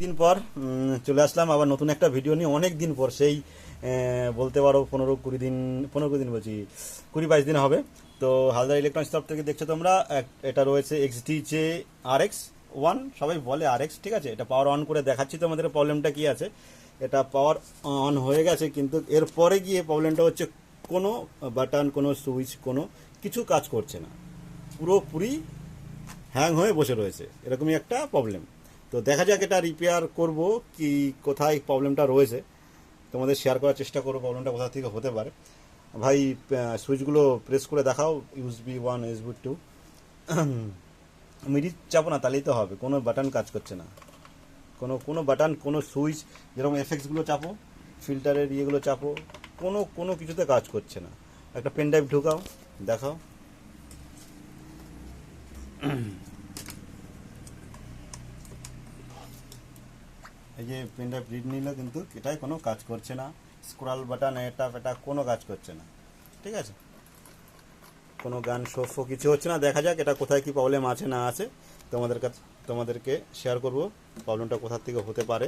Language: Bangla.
দিন পর চলে আসলাম আবার নতুন একটা ভিডিও নিয়ে। অনেক দিন পর, সেই বলতে পারো 15-20 দিন বলছি, 20-22 দিন হবে। তো হালদার ইলেকট্রনিক্স তরফ থেকে দেখছো তোমরা, এটা রয়েছে XDJ RX1, সবাই বলে RX, ঠিক আছে। এটা পাওয়ার অন করে দেখাচ্ছি তোমাদের প্রবলেমটা কি আছে। এটা পাওয়ার অন হয়ে গেছে, কিন্তু এরপরে গিয়ে প্রবলেমটা হচ্ছে কোনো বাটন, কোনো সুইচ, কোনো কিছু কাজ করছে না, পুরোপুরি হ্যাং হয়ে বসে রয়েছে। এরকমই একটা প্রবলেম। তো দেখা যাক এটা রিপেয়ার করব কি, কোথায় প্রবলেমটা রয়েছে তোমাদের শেয়ার করার চেষ্টা করবো, প্রবলেমটা কোথা থেকে হতে পারে। ভাই সুইচগুলো প্রেস করে দেখাও, USB 1, USB 2। মিডিল চাপো না, তাহলেই তো হবে। কোনো বাটন কাজ করছে না, কোনো কোনো বাটন, কোনো সুইচ, যেরকম এফেক্টসগুলো চাপো, ফিল্টারের ইয়েগুলো চাপো, কোনো কোনো কিছুতে কাজ করছে না। একটা পেন ড্রাইভ ঢুকাও, দেখাও। এই যে পেন ড্রাইভ রিড নিল, কিন্তু এটাই কোনো কাজ করছে না। স্ক্রল বাটন, এটা কোনো কাজ করছে না, ঠিক আছে। কোনো গান শো কিছু হচ্ছে না। দেখা যাক এটা কোথায় কি প্রবলেম আছে না আছে, তোমাদেরকে শেয়ার করব প্রবলেমটা কোথা থেকে হতে পারে।